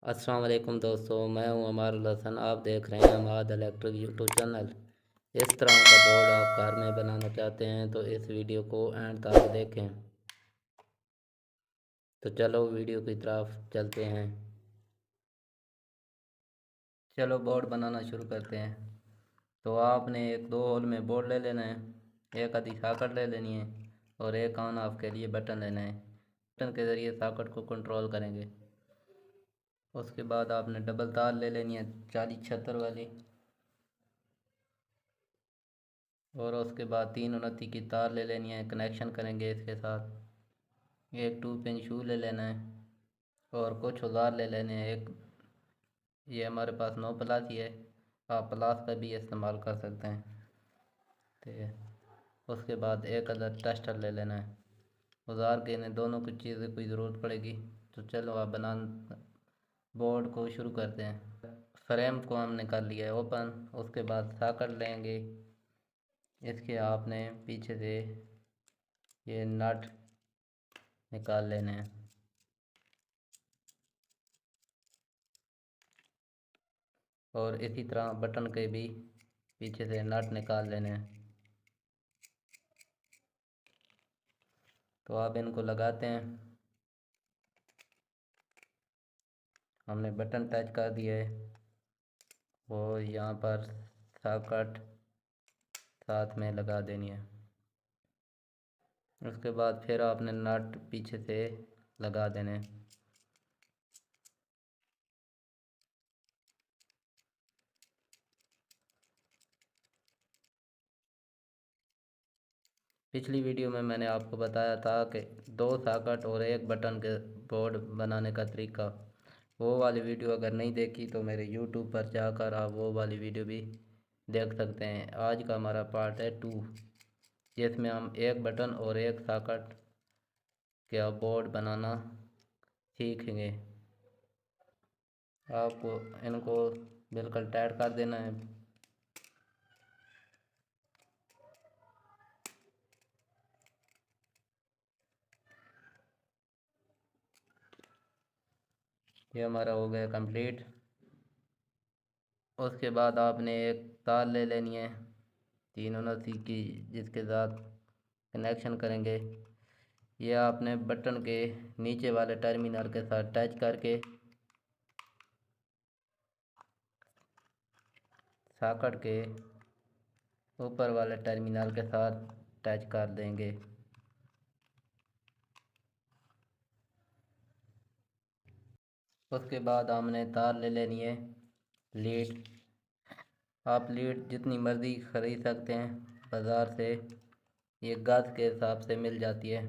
अस्सलाम वालेकुम दोस्तों, मैं हूं अमारुल हसन। आप देख रहे हैं अमाद इलेक्ट्रिक यूट्यूब चैनल। इस तरह का बोर्ड आप कार में बनाना चाहते हैं तो इस वीडियो को एंड तक देखें। तो चलो वीडियो की तरफ चलते हैं। चलो बोर्ड बनाना शुरू करते हैं। तो आपने एक दो होल में बोर्ड ले लेना है, एक आधी साकट ले लेनी है और एक ऑन ऑफ के लिए बटन लेना है। बटन के ज़रिए साकट को कंट्रोल करेंगे। उसके बाद आपने डबल तार ले लेनी है 40-76 वाली, और उसके बाद 329 की तार ले लेनी है, कनेक्शन करेंगे इसके साथ। एक 2 पिन शू ले लेना है और कुछ औजार ले लेने हैं। एक ये हमारे पास 9 प्लस ही है, आप प्लास का भी इस्तेमाल कर सकते हैं। तो उसके बाद एक अदर टेस्टर ले लेना है। औजार के इन्हें दोनों कुछ चीज़ें की ज़रूरत पड़ेगी। तो चलो आप बोर्ड को शुरू करते हैं। फ्रेम को हमने कर लिया है ओपन। उसके बाद सॉकेट लेंगे, इसके आपने पीछे से ये नट निकाल लेने हैं। और इसी तरह बटन के भी पीछे से नट निकाल लेने हैं। तो आप इनको लगाते हैं। हमने बटन टच कर दिया है और यहाँ पर सॉकेट साथ में लगा देनी है। उसके बाद फिर आपने नट पीछे से लगा देने हैं। पिछली वीडियो में मैंने आपको बताया था कि 2 सॉकेट और एक बटन के बोर्ड बनाने का तरीका। वो वाली वीडियो अगर नहीं देखी तो मेरे यूट्यूब पर जाकर आप वो वाली वीडियो भी देख सकते हैं। आज का हमारा पार्ट है 2, जिसमें हम एक बटन और एक सॉकेट के बोर्ड बनाना सीखेंगे। आपको इनको बिल्कुल टाइट कर देना है। ये हमारा हो गया कंप्लीट। उसके बाद आपने एक तार ले लेनी है 329 की, जिसके साथ कनेक्शन करेंगे। ये आपने बटन के नीचे वाले टर्मिनल के साथ टच करके सॉकेट के ऊपर वाले टर्मिनल के साथ टच कर देंगे। उसके बाद हमने तार ले लेनी है लीड। आप लीड जितनी मर्ज़ी ख़रीद सकते हैं बाज़ार से, ये गज के हिसाब से मिल जाती है।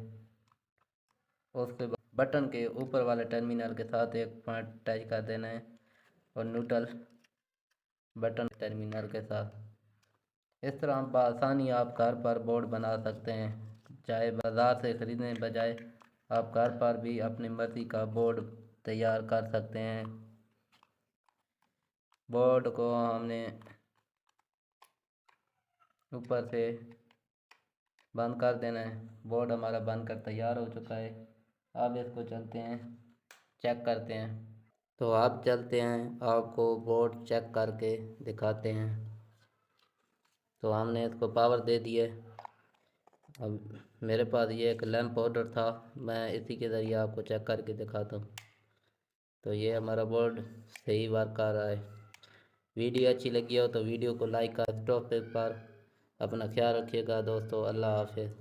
उसके बाद बटन के ऊपर वाले टर्मिनल के साथ एक पॉइंट टच कर देना है और न्यूट्रल बटन टर्मिनल के साथ। इस तरह बआसानी आप घर पर बोर्ड बना सकते हैं। चाहे बाज़ार से ख़रीदने बजाय आप घर पर भी अपनी मर्ज़ी का बोर्ड तैयार कर सकते हैं। बोर्ड को हमने ऊपर से बंद कर देना है। बोर्ड हमारा बन कर तैयार हो चुका है। अब इसको चलते हैं चेक करते हैं। तो आप चलते हैं, आपको बोर्ड चेक करके दिखाते हैं। तो हमने इसको पावर दे दी है। अब मेरे पास ये एक लैंप ऑर्डर था, मैं इसी के ज़रिए आपको चेक करके दिखाता हूँ। तो ये हमारा बोर्ड सही वर्क कर रहा है। वीडियो अच्छी लगी हो तो वीडियो को लाइक कर। टॉपिक पर अपना ख्याल रखिएगा दोस्तों। अल्लाह हाफिज़।